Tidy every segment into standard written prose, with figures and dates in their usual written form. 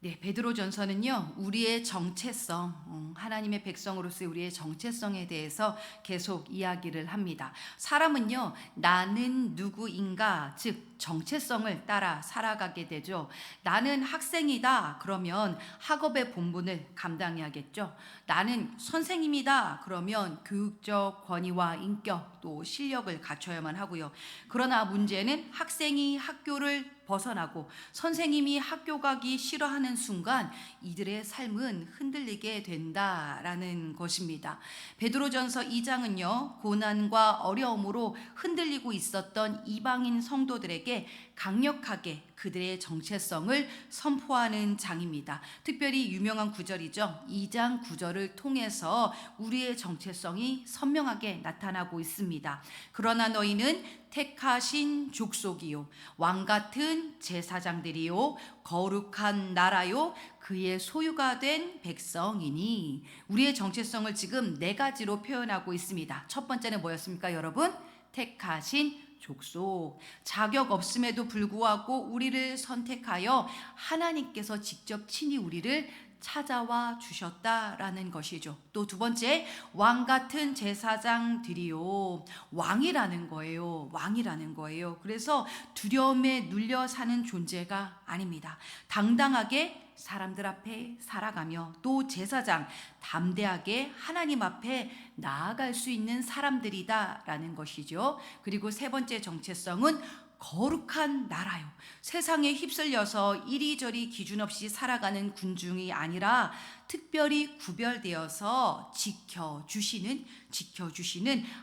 네, 베드로전서는요, 우리의 정체성, 하나님의 백성으로서의 우리의 정체성에 대해서 계속 이야기를 합니다. 사람은요, 나는 누구인가, 즉 정체성을 따라 살아가게 되죠. 나는 학생이다, 그러면 학업의 본분을 감당해야겠죠. 나는 선생님이다, 그러면 교육적 권위와 인격 또 실력을 갖춰야만 하고요. 그러나 문제는 학생이 학교를 벗어나고 선생님이 학교 가기 싫어하는 순간 이들의 삶은 흔들리게 된다라는 것입니다. 베드로전서 2장은요, 고난과 어려움으로 흔들리고 있었던 이방인 성도들에게 강력하게 그들의 정체성을 선포하는 장입니다. 특별히 유명한 구절이죠. 2장 9절을 통해서 우리의 정체성이 선명하게 나타나고 있습니다. 그러나 너희는 택하신 족속이요, 왕같은 제사장들이요, 거룩한 나라요, 그의 소유가 된 백성이니. 우리의 정체성을 지금 네 가지로 표현하고 있습니다. 첫 번째는 뭐였습니까, 여러분? 택하신 족속. 자격 없음에도 불구하고 우리를 선택하여 하나님께서 직접 친히 우리를 찾아와 주셨다라는 것이죠. 또 두 번째, 왕 같은 제사장들이요. 왕이라는 거예요. 왕이라는 거예요. 그래서 두려움에 눌려 사는 존재가 아닙니다. 당당하게 사람들 앞에 살아가며 또 제사장, 담대하게 하나님 앞에 나아갈 수 있는 사람들이다라는 것이죠. 그리고 세 번째 정체성은 거룩한 나라요. 세상에 휩쓸려서 이리저리 기준 없이 살아가는 군중이 아니라 특별히 구별되어서 지켜주시는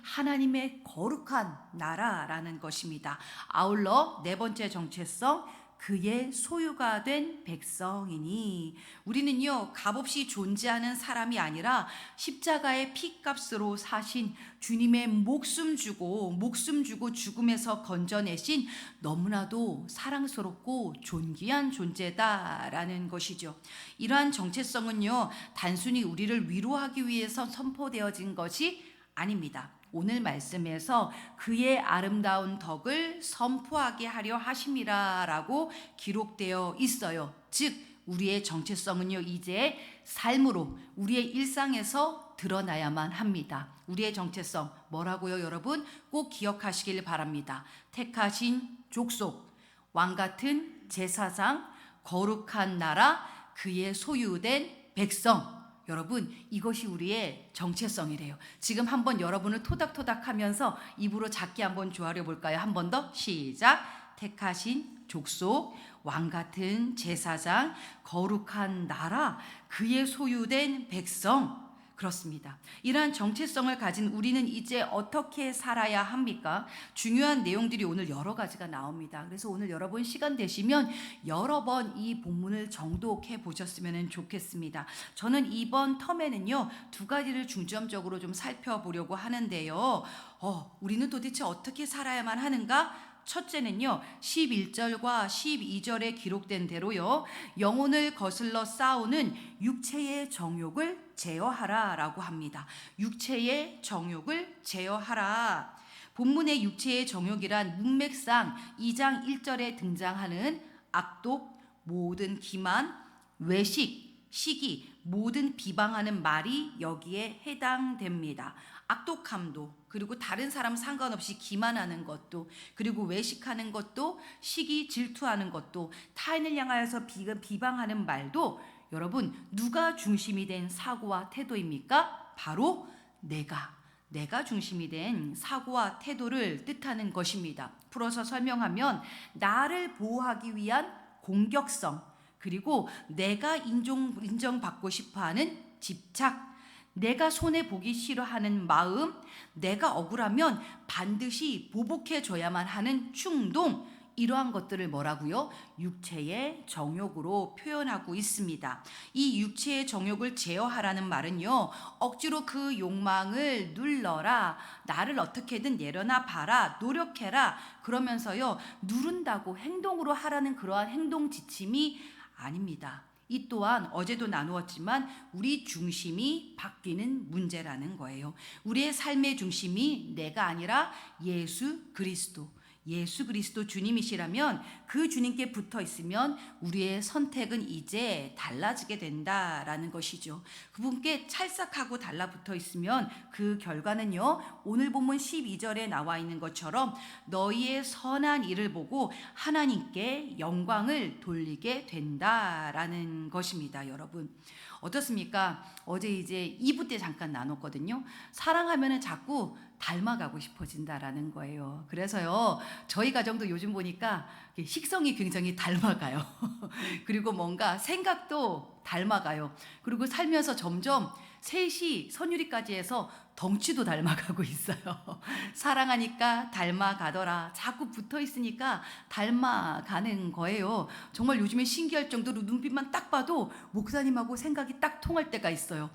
하나님의 거룩한 나라라는 것입니다. 아울러 네 번째 정체성, 그의 소유가 된 백성이니. 우리는요, 값없이 존재하는 사람이 아니라 십자가의 피값으로 사신 주님의 목숨 주고 죽음에서 건져내신 너무나도 사랑스럽고 존귀한 존재다라는 것이죠. 이러한 정체성은요, 단순히 우리를 위로하기 위해서 선포되어진 것이 아닙니다. 오늘 말씀에서 그의 아름다운 덕을 선포하게 하려 하심이라 라고 기록되어 있어요. 즉 우리의 정체성은요, 이제 삶으로 우리의 일상에서 드러나야만 합니다. 우리의 정체성 뭐라고요, 여러분? 꼭 기억하시길 바랍니다. 택하신 족속, 왕같은 제사장, 거룩한 나라, 그의 소유된 백성. 여러분, 이것이 우리의 정체성이래요. 지금 한번 여러분을 토닥토닥 하면서 입으로 작게 한번 조아려 볼까요? 한 번 더 시작. 택하신 족속, 왕같은 제사장, 거룩한 나라, 그의 소유된 백성. 그렇습니다. 이러한 정체성을 가진 우리는 이제 어떻게 살아야 합니까? 중요한 내용들이 오늘 여러 가지가 나옵니다. 그래서 오늘 여러분 시간 되시면 여러 번 이 본문을 정독해 보셨으면 좋겠습니다. 저는 이번 텀에는요, 두 가지를 중점적으로 좀 살펴보려고 하는데요. 우리는 도대체 어떻게 살아야만 하는가? 첫째는요, 11절과 12절에 기록된 대로요, 영혼을 거슬러 싸우는 육체의 정욕을 제어하라 라고 합니다. 육체의 정욕을 제어하라. 본문의 육체의 정욕이란 문맥상 2장 1절에 등장하는 악독, 모든 기만, 외식, 시기, 모든 비방하는 말이 여기에 해당됩니다. 악독함도, 그리고 다른 사람 상관없이 기만하는 것도, 그리고 외식하는 것도, 시기, 질투하는 것도, 타인을 향하여서 비방하는 말도 여러분 누가 중심이 된 사고와 태도입니까? 바로 내가 중심이 된 사고와 태도를 뜻하는 것입니다. 풀어서 설명하면 나를 보호하기 위한 공격성, 그리고 내가 인정받고 싶어하는 집착, 내가 손해보기 싫어하는 마음, 내가 억울하면 반드시 보복해줘야만 하는 충동, 이러한 것들을 뭐라고요? 육체의 정욕으로 표현하고 있습니다. 이 육체의 정욕을 제어하라는 말은요, 억지로 그 욕망을 눌러라, 나를 어떻게든 내려놔 봐라, 노력해라, 그러면서요, 누른다고 행동으로 하라는 그러한 행동 지침이 아닙니다. 이 또한 어제도 나누었지만 우리 중심이 바뀌는 문제라는 거예요. 우리의 삶의 중심이 내가 아니라 예수 그리스도, 예수 그리스도 주님이시라면 그 주님께 붙어 있으면 우리의 선택은 이제 달라지게 된다라는 것이죠. 그분께 찰싹하고 달라붙어 있으면 그 결과는요, 오늘 본문 12절에 나와 있는 것처럼 너희의 선한 일을 보고 하나님께 영광을 돌리게 된다라는 것입니다. 여러분 어떻습니까? 어제 이제 2부 때 잠깐 나눴거든요. 사랑하면은 자꾸 닮아가고 싶어진다라는 거예요. 그래서요, 저희 가정도 요즘 보니까 식성이 굉장히 닮아가요. 그리고 뭔가 생각도 닮아가요. 그리고 살면서 점점 셋이 선율이까지 해서 덩치도 닮아가고 있어요. 사랑하니까 닮아가더라. 자꾸 붙어 있으니까 닮아가는 거예요. 정말 요즘에 신기할 정도로 눈빛만 딱 봐도 목사님하고 생각이 딱 통할 때가 있어요.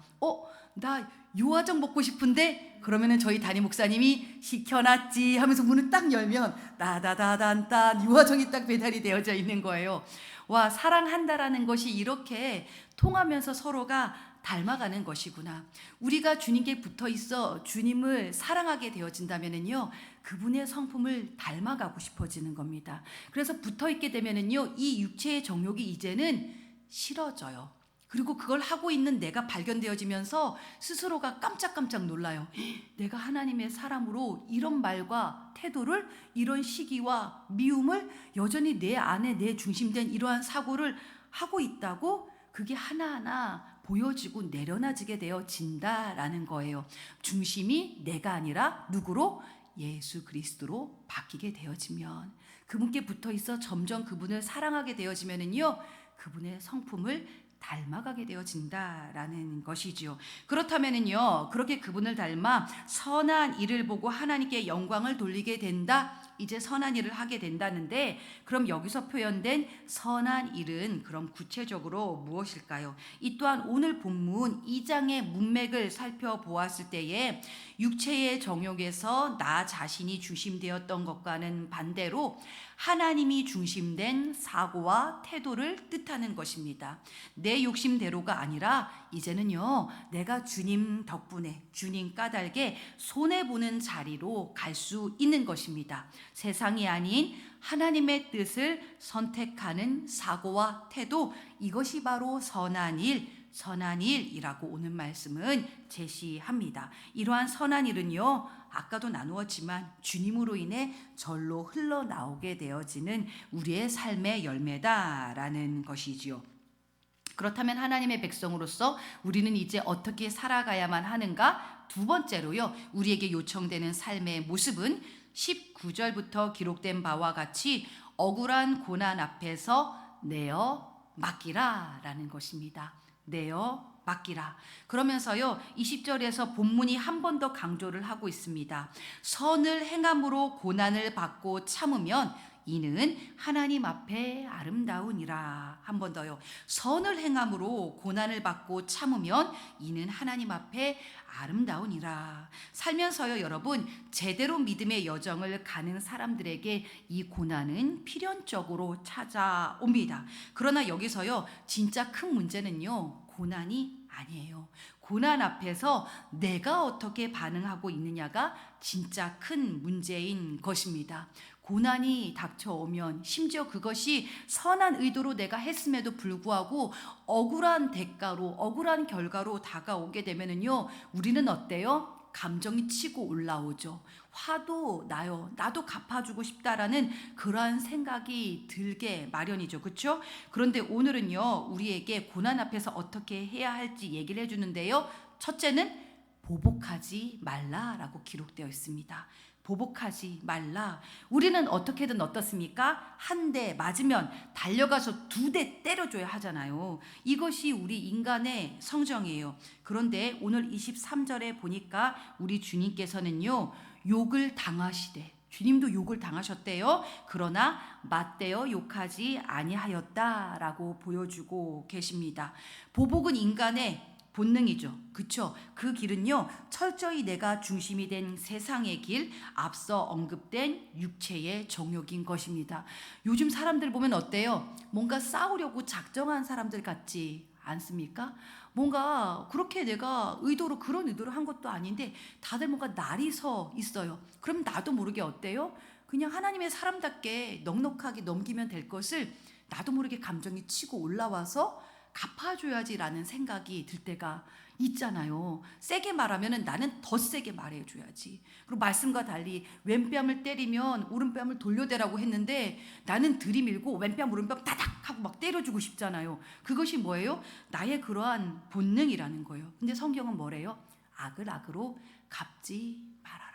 나 요화정 먹고 싶은데? 그러면은 저희 담임 목사님이 시켜놨지 하면서 문을 딱 열면 따다다단딴 요화정이 딱 배달이 되어져 있는 거예요. 와, 사랑한다라는 것이 이렇게 통하면서 서로가 닮아가는 것이구나. 우리가 주님께 붙어 있어 주님을 사랑하게 되어진다면은요, 그분의 성품을 닮아가고 싶어지는 겁니다. 그래서 붙어 있게 되면은요, 이 육체의 정욕이 이제는 싫어져요. 그리고 그걸 하고 있는 내가 발견되어지면서 스스로가 깜짝깜짝 놀라요. 내가 하나님의 사람으로 이런 말과 태도를, 이런 시기와 미움을 여전히 내 안에 내 중심된 이러한 사고를 하고 있다고? 그게 하나하나 보여지고 내려놔지게 되어진다라는 거예요. 중심이 내가 아니라 누구로? 예수 그리스도로 바뀌게 되어지면, 그분께 붙어 있어 점점 그분을 사랑하게 되어지면은요, 그분의 성품을 닮아가게 되어진다라는 것이지요. 그렇다면은요, 그렇게 그분을 닮아 선한 일을 보고 하나님께 영광을 돌리게 된다. 이제 선한 일을 하게 된다는데, 그럼 여기서 표현된 선한 일은 그럼 구체적으로 무엇일까요? 이 또한 오늘 본문 2장의 문맥을 살펴보았을 때에 육체의 정욕에서 나 자신이 중심되었던 것과는 반대로 하나님이 중심된 사고와 태도를 뜻하는 것입니다. 내 욕심대로가 아니라 이제는요, 내가 주님 덕분에, 주님 까닭에 손해보는 자리로 갈 수 있는 것입니다. 세상이 아닌 하나님의 뜻을 선택하는 사고와 태도, 이것이 바로 선한 일이라고 오늘 말씀은 제시합니다. 이러한 선한 일은요, 아까도 나누었지만 주님으로 인해 절로 흘러나오게 되어지는 우리의 삶의 열매다라는 것이지요. 그렇다면 하나님의 백성으로서 우리는 이제 어떻게 살아가야만 하는가? 두 번째로요, 우리에게 요청되는 삶의 모습은 19절부터 기록된 바와 같이 억울한 고난 앞에서 내어 맡기라 라는 것입니다. 내어 맡기라. 그러면서요, 20절에서 본문이 한 번 더 강조를 하고 있습니다. 선을 행함으로 고난을 받고 참으면 이는 하나님 앞에 아름다우니라. 한 번 더요. 선을 행함으로 고난을 받고 참으면 이는 하나님 앞에 아름다우니라. 살면서요, 여러분, 제대로 믿음의 여정을 가는 사람들에게 이 고난은 필연적으로 찾아옵니다. 그러나 여기서요, 진짜 큰 문제는요, 고난이 아니에요. 고난 앞에서 내가 어떻게 반응하고 있느냐가 진짜 큰 문제인 것입니다. 고난이 닥쳐오면, 심지어 그것이 선한 의도로 내가 했음에도 불구하고 억울한 대가로, 억울한 결과로 다가오게 되면은요, 우리는 어때요? 감정이 치고 올라오죠. 화도 나요. 나도 갚아주고 싶다라는 그러한 생각이 들게 마련이죠. 그렇죠? 그런데 오늘은요, 우리에게 고난 앞에서 어떻게 해야 할지 얘기를 해주는데요. 첫째는 보복하지 말라라고 기록되어 있습니다. 보복하지 말라. 우리는 어떻게든 어떻습니까? 한 대 맞으면 달려가서 2대 때려줘야 하잖아요. 이것이 우리 인간의 성정이에요. 그런데 오늘 23절에 보니까 우리 주님께서는요, 욕을 당하시되, 주님도 욕을 당하셨대요. 그러나 맞대어 욕하지 아니하였다라고 보여주고 계십니다. 보복은 인간의 본능이죠. 그쵸? 그 길은요, 철저히 내가 중심이 된 세상의 길, 앞서 언급된 육체의 정욕인 것입니다. 요즘 사람들 보면 어때요? 뭔가 싸우려고 작정한 사람들 같지 않습니까? 뭔가 그렇게 내가 그런 의도로 한 것도 아닌데 다들 뭔가 날이 서 있어요. 그럼 나도 모르게 어때요? 그냥 하나님의 사람답게 넉넉하게 넘기면 될 것을 나도 모르게 감정이 치고 올라와서 갚아줘야지라는 생각이 들 때가 있잖아요. 세게 말하면 나는 더 세게 말해줘야지. 그리고 말씀과 달리 왼뺨을 때리면 오른뺨을 돌려대라고 했는데 나는 들이밀고 왼뺨 오른뺨 따닥 하고 막 때려주고 싶잖아요. 그것이 뭐예요? 나의 그러한 본능이라는 거예요. 근데 성경은 뭐래요? 악을 악으로 갚지 말아라.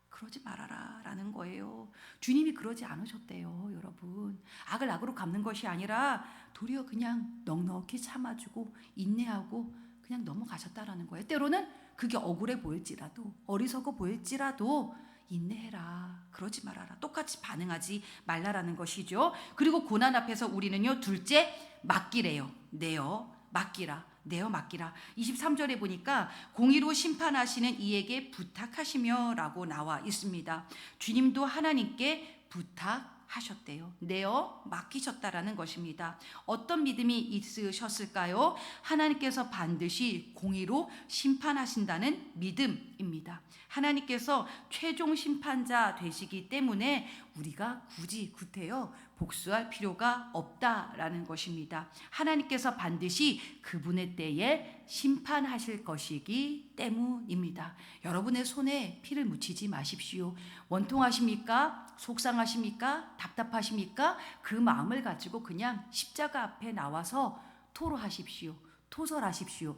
그러지 말아라 라는 거예요. 주님이 그러지 않으셨대요, 여러분. 악을 악으로 갚는 것이 아니라 도리어 그냥 넉넉히 참아주고 인내하고 그냥 넘어가셨다라는 거예요. 때로는 그게 억울해 보일지라도 어리석어 보일지라도 인내해라. 그러지 말아라. 똑같이 반응하지 말라라는 것이죠. 그리고 고난 앞에서 우리는요, 둘째 맡기래요. 내어 맡기라. 내어 맡기라. 23절에 보니까 공의로 심판하시는 이에게 부탁하시며 라고 나와 있습니다. 주님도 하나님께 부탁하셨대요. 내어 맡기셨다라는 것입니다. 어떤 믿음이 있으셨을까요? 하나님께서 반드시 공의로 심판하신다는 믿음입니다. 하나님께서 최종 심판자 되시기 때문에 우리가 굳이 구태여 복수할 필요가 없다라는 것입니다. 하나님께서 반드시 그분의 때에 심판하실 것이기 때문입니다. 여러분의 손에 피를 묻히지 마십시오. 원통하십니까? 속상하십니까? 답답하십니까? 그 마음을 가지고 그냥 십자가 앞에 나와서 토로하십시오. 토설하십시오.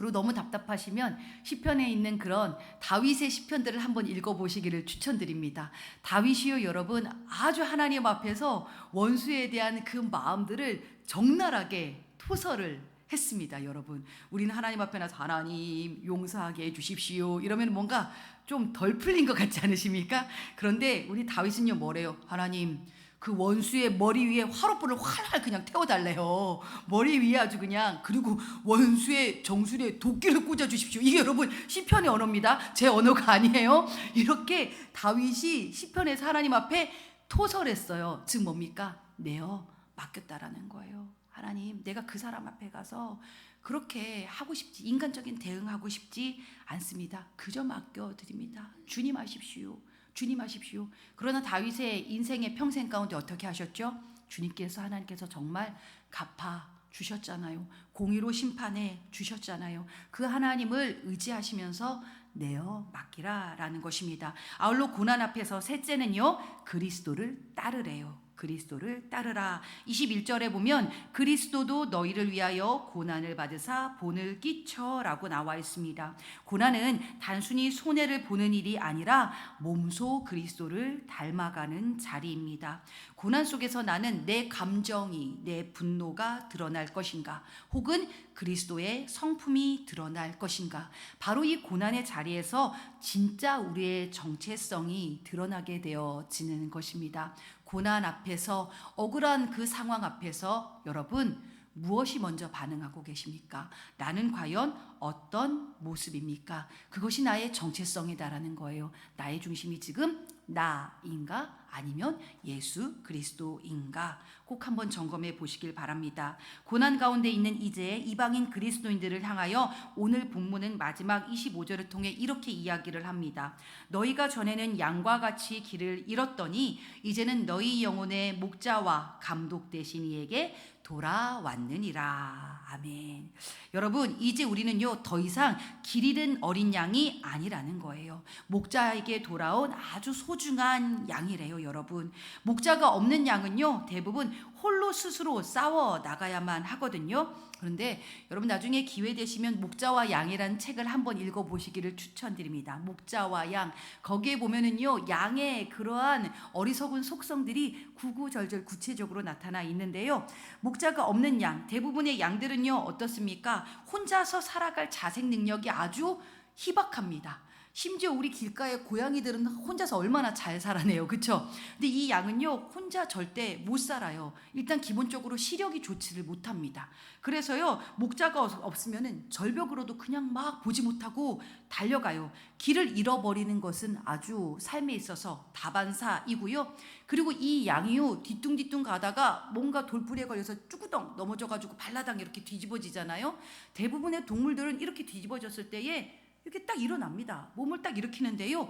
그리고 너무 답답하시면 시편에 있는 그런 다윗의 시편들을 한번 읽어보시기를 추천드립니다. 다윗이요, 여러분, 아주 하나님 앞에서 원수에 대한 그 마음들을 적나라하게 토설을 했습니다. 여러분, 우리는 하나님 앞에 나서 하나님 용서하게 해주십시오 이러면 뭔가 좀 덜 풀린 것 같지 않으십니까? 그런데 우리 다윗은요, 뭐래요? 하나님, 그 원수의 머리 위에 화롯불을 활활 그냥 태워달래요. 머리 위에 아주 그냥. 그리고 원수의 정수리에 도끼를 꽂아주십시오. 이게 여러분 시편의 언어입니다. 제 언어가 아니에요. 이렇게 다윗이 시편에서 하나님 앞에 토설했어요. 즉 뭡니까? 내어 맡겼다라는 거예요. 하나님, 내가 그 사람 앞에 가서 그렇게 하고 싶지, 인간적인 대응하고 싶지 않습니다. 그저 맡겨드립니다. 주님 하십시오. 주님 하십시오. 그러나 다윗의 인생의 평생 가운데 어떻게 하셨죠? 주님께서, 하나님께서 정말 갚아 주셨잖아요. 공의로 심판해 주셨잖아요. 그 하나님을 의지하시면서 내어 맡기라라는 것입니다. 아울러 고난 앞에서 셋째는요, 그리스도를 따르래요. 그리스도를 따르라. 21절에 보면 그리스도도 너희를 위하여 고난을 받으사 본을 끼쳐라고 나와 있습니다. 고난은 단순히 손해를 보는 일이 아니라 몸소 그리스도를 닮아가는 자리입니다. 고난 속에서 나는 내 감정이, 내 분노가 드러날 것인가, 혹은 그리스도의 성품이 드러날 것인가. 바로 이 고난의 자리에서 진짜 우리의 정체성이 드러나게 되어지는 것입니다. 고난 앞에서, 억울한 그 상황 앞에서 여러분 무엇이 먼저 반응하고 계십니까? 나는 과연 어떤 모습입니까? 그것이 나의 정체성이다라는 거예요. 나의 중심이 지금 나인가? 아니면 예수 그리스도인가? 꼭 한번 점검해 보시길 바랍니다. 고난 가운데 있는 이제 이방인 그리스도인들을 향하여 오늘 본문은 마지막 25절을 통해 이렇게 이야기를 합니다. 너희가 전에는 양과 같이 길을 잃었더니 이제는 너희 영혼의 목자와 감독 되신 이에게 돌아왔느니라. 아멘. 여러분, 이제 우리는요, 더 이상 길 잃은 어린 양이 아니라는 거예요. 목자에게 돌아온 아주 소중한 양이래요, 여러분. 목자가 없는 양은요, 대부분 홀로 스스로 싸워 나가야만 하거든요. 그런데 여러분, 나중에 기회 되시면 목자와 양이라는 책을 한번 읽어보시기를 추천드립니다. 목자와 양, 거기에 보면은요, 양의 그러한 어리석은 속성들이 구구절절 구체적으로 나타나 있는데요. 목자가 없는 양, 대부분의 양들은요, 어떻습니까? 혼자서 살아갈 자생 능력이 아주 희박합니다. 심지어 우리 길가의 고양이들은 혼자서 얼마나 잘 살아내요, 그렇죠? 근데 이 양은요, 혼자 절대 못 살아요. 일단 기본적으로 시력이 좋지를 못합니다. 그래서요, 목자가 없으면은 절벽으로도 그냥 막 보지 못하고 달려가요. 길을 잃어버리는 것은 아주 삶에 있어서 다반사이고요. 그리고 이 양이요, 뒤뚱뒤뚱 가다가 뭔가 돌부리에 걸려서 쭈구덩 넘어져가지고 발라당 이렇게 뒤집어지잖아요. 대부분의 동물들은 이렇게 뒤집어졌을 때에 이렇게 딱 일어납니다. 몸을 딱 일으키는데요,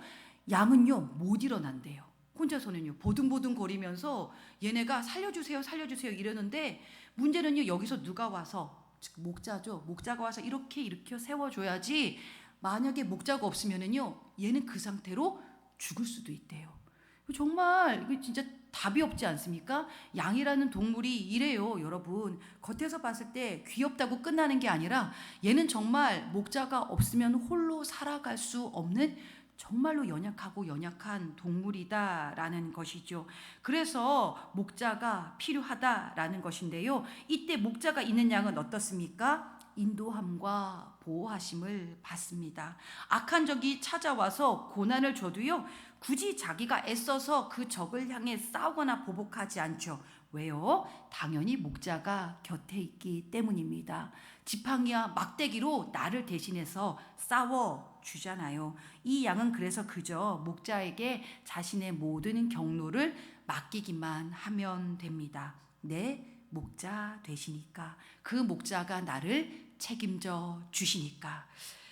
양은요 못 일어난대요. 혼자서는요 보둥보둥 거리면서 얘네가 살려주세요 살려주세요 이러는데, 문제는요 여기서 누가 와서, 즉 목자죠, 목자가 와서 이렇게 세워줘야지, 만약에 목자가 없으면은요 얘는 그 상태로 죽을 수도 있대요. 정말 이거 진짜 답이 없지 않습니까? 양이라는 동물이 이래요, 여러분. 겉에서 봤을 때 귀엽다고 끝나는 게 아니라 얘는 정말 목자가 없으면 홀로 살아갈 수 없는 정말로 연약한 동물이다라는 것이죠. 그래서 목자가 필요하다라는 것인데요. 이때 목자가 있는 양은 어떻습니까? 인도함과 보호하심을 받습니다. 악한 적이 찾아와서 고난을 줘도요, 굳이 자기가 애써서 그 적을 향해 싸우거나 보복하지 않죠. 왜요? 당연히 목자가 곁에 있기 때문입니다. 지팡이와 막대기로 나를 대신해서 싸워 주잖아요. 이 양은 그래서 그저 목자에게 자신의 모든 경로를 맡기기만 하면 됩니다. 내 목자 되시니까, 그 목자가 나를 책임져 주시니까.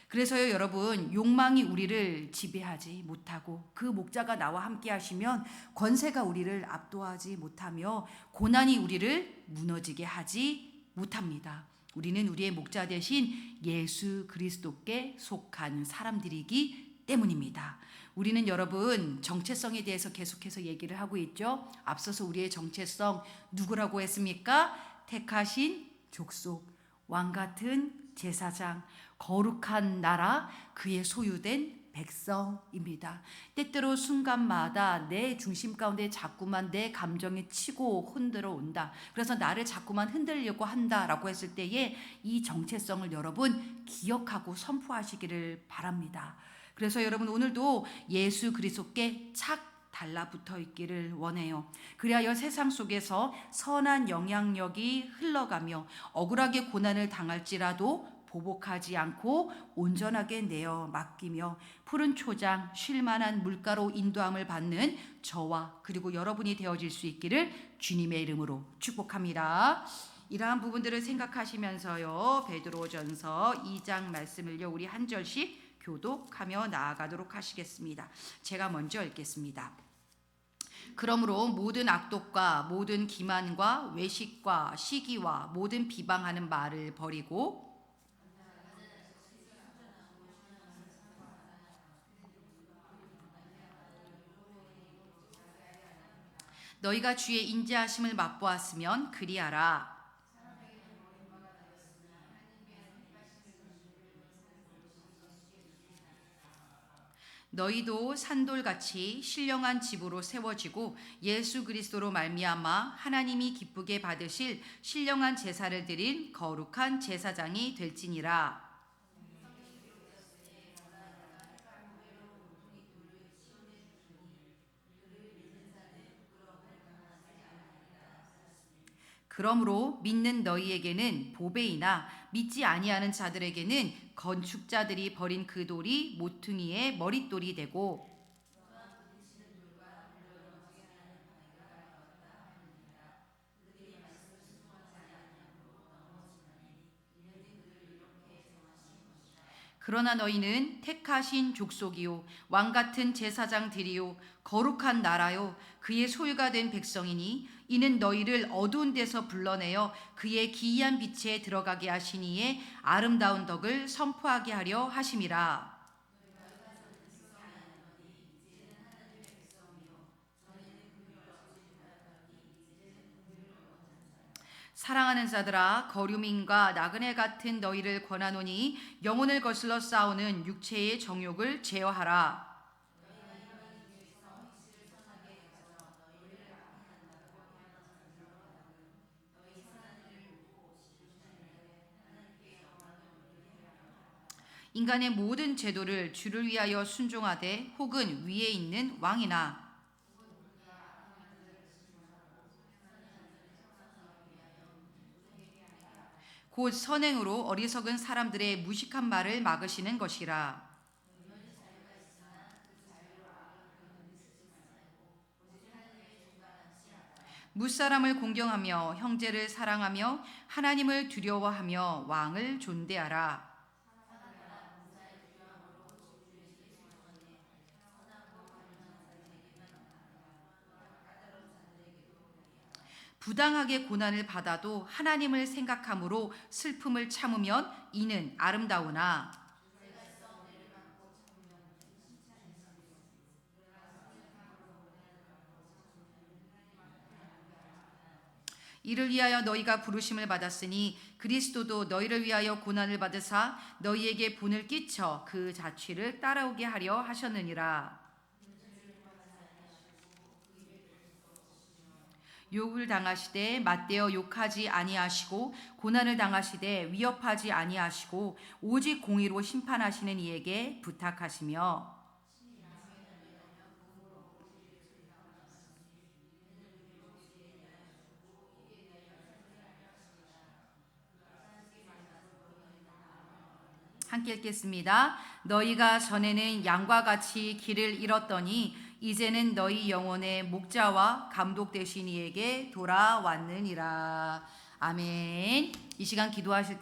그래서요 여러분, 욕망이 우리를 지배하지 못하고 그 목자가 나와 함께 하시면 권세가 우리를 압도하지 못하며 고난이 우리를 무너지게 하지 못합니다. 우리는 우리의 목자 대신 예수 그리스도께 속한 사람들이기 때문입니다. 우리는 여러분 정체성에 대해서 계속해서 얘기를 하고 있죠. 앞서서 우리의 정체성 누구라고 했습니까? 택하신 족속, 왕같은 제사장, 거룩한 나라, 그의 소유된 백성입니다. 때때로 순간마다 내 중심 가운데 자꾸만 내 감정이 치고 흔들어 온다. 그래서 나를 자꾸만 흔들려고 한다라고 했을 때에 이 정체성을 여러분 기억하고 선포하시기를 바랍니다. 그래서 여러분 오늘도 예수 그리스도께 착 달라붙어 있기를 원해요. 그리하여 세상 속에서 선한 영향력이 흘러가며 억울하게 고난을 당할지라도 보복하지 않고 온전하게 내어 맡기며 푸른 초장 쉴만한 물가로 인도함을 받는 저와 그리고 여러분이 되어질 수 있기를 주님의 이름으로 축복합니다. 이러한 부분들을 생각하시면서요 베드로전서 2장 말씀을요 우리 한 절씩 교독하며 나아가도록 하시겠습니다. 제가 먼저 읽겠습니다. 그러므로 모든 악독과 모든 기만과 외식과 시기와 모든 비방하는 말을 버리고 너희가 주의 인자하심을 맛보았으면 그리하라. 너희도 산돌같이 신령한 집으로 세워지고 예수 그리스도로 말미암아 하나님이 기쁘게 받으실 신령한 제사를 드린 거룩한 제사장이 될지니라. 그러므로 믿는 너희에게는 보배이나 믿지 아니하는 자들에게는 건축자들이 버린 그 돌이 모퉁이의 머릿돌이 되고 그러나 너희는 택하신 족속이요 왕같은 제사장들이요 거룩한 나라요 그의 소유가 된 백성이니 이는 너희를 어두운 데서 불러내어 그의 기이한 빛에 들어가게 하시니에 아름다운 덕을 선포하게 하려 하심이라. 사랑하는 자들아 거류민과 나그네 같은 너희를 권하노니 영혼을 거슬러 싸우는 육체의 정욕을 제어하라. 인간의 모든 제도를 주를 위하여 순종하되 혹은 위에 있는 왕이나 곧 선행으로 어리석은 사람들의 무식한 말을 막으시는 것이라. 무사람을 공경하며 형제를 사랑하며 하나님을 두려워하며 왕을 존대하라. 부당하게 고난을 받아도 하나님을 생각함으로 슬픔을 참으면 이는 아름다우나 이를 위하여 너희가 부르심을 받았으니 그리스도도 너희를 위하여 고난을 받으사 너희에게 분을 끼쳐 그 자취를 따라오게 하려 하셨느니라. 욕을 당하시되 맞대어 욕하지 아니하시고 고난을 당하시되 위협하지 아니하시고 오직 공의로 심판하시는 이에게 부탁하시며 함께 읽겠습니다. 너희가 전에는 양과 같이 길을 잃었더니 이제는 너희 영혼의 목자와 감독 되신 이에게 돌아왔느니라. 아멘. 이 시간 기도하실